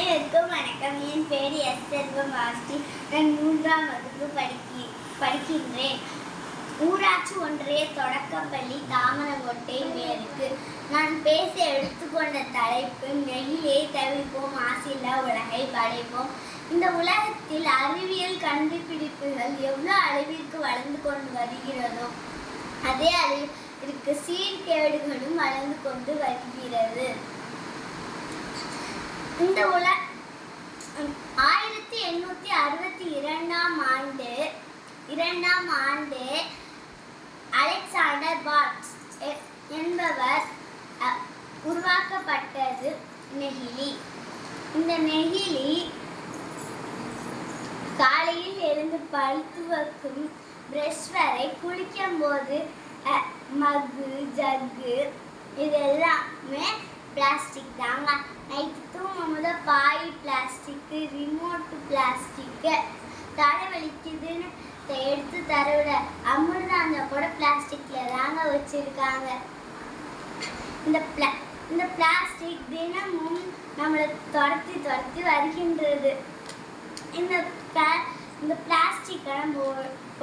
அனைவருக்கும் வணக்கம். என் பேர் எஸ் செல்வம் ஆஸ்டி. நான் 3ஆம் வகுப்பு படிக்கின்றேன். ஊராட்சி ஒன்றிய தொடக்கப்பள்ளி தாமரங்கோட்டை மேற்கு. நான் பேச எடுத்துக்கொண்ட தலைப்பு நெகிழியை தவிர்ப்போம், மாசில்லா உலகை படைப்போம். இந்த உலகத்தில் அறிவியல் கண்டுபிடிப்புகள் எவ்வளவு அளவிற்கு வளர்ந்து கொண்டு வருகிறதோ அதே அளவிற்கு சீர்கேடுகளும் வளர்ந்து கொண்டு வருகிறது. இந்த 1862ஆம் ஆண்டு அலெக்சாண்டர் பாக்ஸ் என்பவர் உருவாக்கப்பட்டது நெகிழி. இந்த நெகிழி காலையில் எழுந்து பல் துவக்கும் பிரஷ் வரை குளிக்கும் போது மக்கு ஜக்கு இதெல்லாமே பிளாஸ்டிக் தாங்க. நைட்டு தூங்கும் போது பாய் பிளாஸ்டிக்கு, ரிமோட்டு பிளாஸ்டிக்கு, தலை வலிக்குதுன்னு எடுத்து தரவிட அமிர்தாஞ்சம் கூட பிளாஸ்டிக்ல தாங்க வச்சிருக்காங்க. இந்த பிளாஸ்டிக் தினமும் நம்மளை துரத்தி வருகின்றது. இந்த பிளாஸ்டிக்கை நம்ம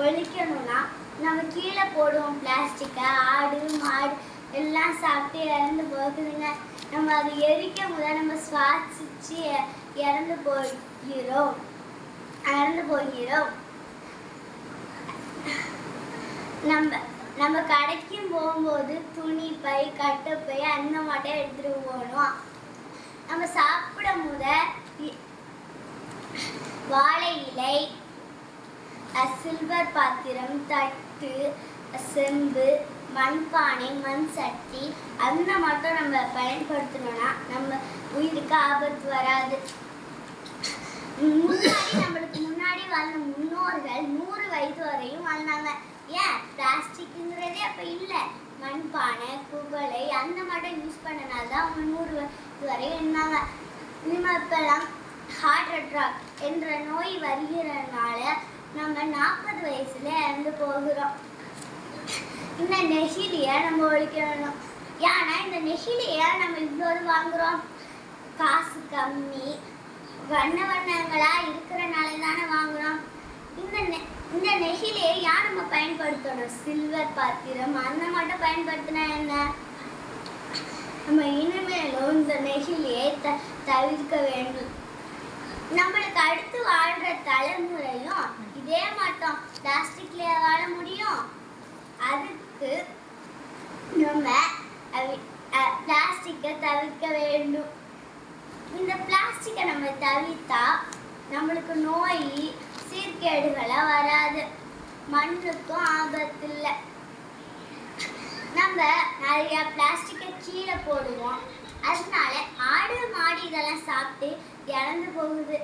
ஒழிக்கணும்னா நம்ம கீழே போடுவோம் பிளாஸ்டிக்கை. ஆடு மாடு எல்லாம் சாப்பிட்டு இறந்து போகுதுங்க. நம்ம அதை எரிக்கும் போது நம்ம சுவாசிச்சு இறந்து போகிறோம். நம்ம கடைக்கும் போகும்போது துணி பை, கட்டைப்பை அந்த மட்டும் எடுத்துட்டு போகணும். நம்ம சாப்பிடும் போது வாழை இலை, சில்வர் பாத்திரம், தட்டு, செம்பு, மண்பானை, மண் சட்டி அந்த மட்டும் நம்ம பயன்படுத்தணும்னா நம்ம உயிருக்கு ஆபத்து வராது. நம்மளுக்கு முன்னாடி வாழ்ந்த முன்னோர்கள் 100 வயது வரையும் வாழ்ந்தாங்க. ஏன்? பிளாஸ்டிக்ங்கிறதே அப்ப இல்லை. மண்பானை, குவளை அந்த மட்டும் யூஸ் பண்ணனால தான் அவங்க 100 வயது வரையும் இருந்தாங்க. இப்பெல்லாம் ஹார்ட் அட்டாக் என்ற நோய் வருகிறதுனால நம்ம 40 வயசுல இறந்து போகிறோம். இந்த நெகிழியை நம்ம ஒழிக்கணும். ஏன்னா இந்த நெகிழியை நம்ம இவ்வளவு வாங்குறோம். காசு கம்மி, வண்ணங்களா இருக்கிறனால தானே வாங்குறோம். இந்த நெகிழியை யார் நம்ம பயன்படுத்தணும்? சில்வர் பாத்திரம் அந்த மட்டும் பயன்படுத்தினா என்ன? நம்ம இனிமேலும் இந்த நெகிழியை தவிர்க்க வேண்டும். நம்மளுக்கு அடுத்து வாழ்ற தலைமுறையும் இதே மட்டும் பிளாஸ்டிக்ல வாழ முடியும். அதுக்கு நம்ம பிளாஸ்டிக்கை தவிர்க்க வேண்டும். இந்த பிளாஸ்டிக்கை நம்ம தவிர்த்தா நம்மளுக்கு நோய் சீர்கேடுகளா வராது, மண்ணுக்கும் ஆபத்து இல்லை. நம்ம நிறைய பிளாஸ்டிக்கை கீழே போடுவோம். அதனால ஆடு மாடு இதெல்லாம் சாப்பிட்டு இறந்து போகுது.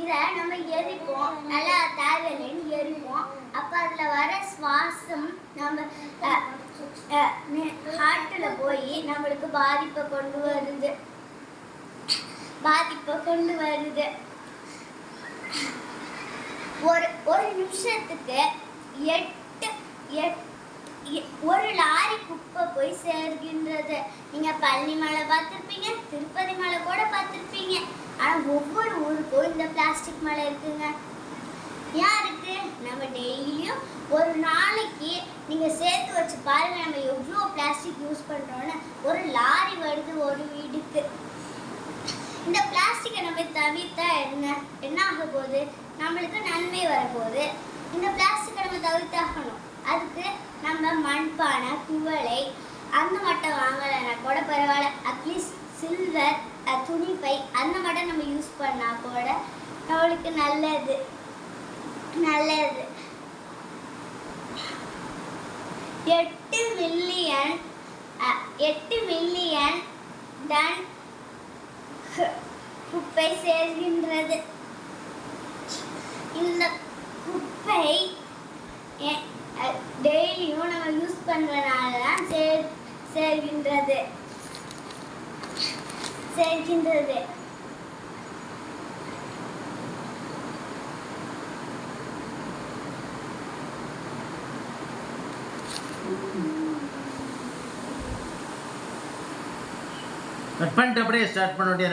இதை நம்ம எரிப்போம், நல்லா தேவையில்லைன்னு எரிப்போம். அப்போ அதில் வர சுவாசம் நம்ம ஹார்ட்டில் போய் நம்மளுக்கு பாதிப்பை கொண்டு வருது. ஒரு நிமிஷத்துக்கு 1 லாரி குப்பை போய் சேர்கின்றது. நீங்க பழனி மலை பார்த்துருப்பீங்க, திருப்பதி மலை கூட பார்த்துருப்பீங்க. ஆனா ஒவ்வொரு ஊருக்கும் இந்த பிளாஸ்டிக் மலை இருக்குங்க. ஏன் இருக்கு? நம்ம டெய்லியும் ஒரு நாளைக்கு நீங்க சேர்த்து வச்சு பாருங்க, நம்ம எவ்வளோ பிளாஸ்டிக் யூஸ் பண்றோம்னு. ஒரு லாரி வருது ஒரு வீட்டுக்கு. இந்த பிளாஸ்டிக்கை நம்ம தவிர்த்தா என்ன ஆக போகுது? நம்மளுக்கு நன்மை வரப்போகுது. இந்த பிளாஸ்டிக்கை நம்ம தவிர்த்தாகணும். அதுக்கு நம்ம மண்பானை, குவளை அந்த மட்டும் வாங்கலைன்னா கூட பரவாயில்ல. அட்லீஸ்ட் சில்வர் துணிப்பை அந்த மட்டும் நம்ம யூஸ் பண்ணா கூட நம்மளுக்கு நல்லது. 8 மில்லியன் டன் குப்பை சேர்கின்றது. இந்த குப்பை டெய்லியும் நம்ம யூஸ் பண்றதுனால தான் சேர்கின்றது. கட் பண்ணிட்டு அப்படியே ஸ்டார்ட் பண்ண வேண்டிய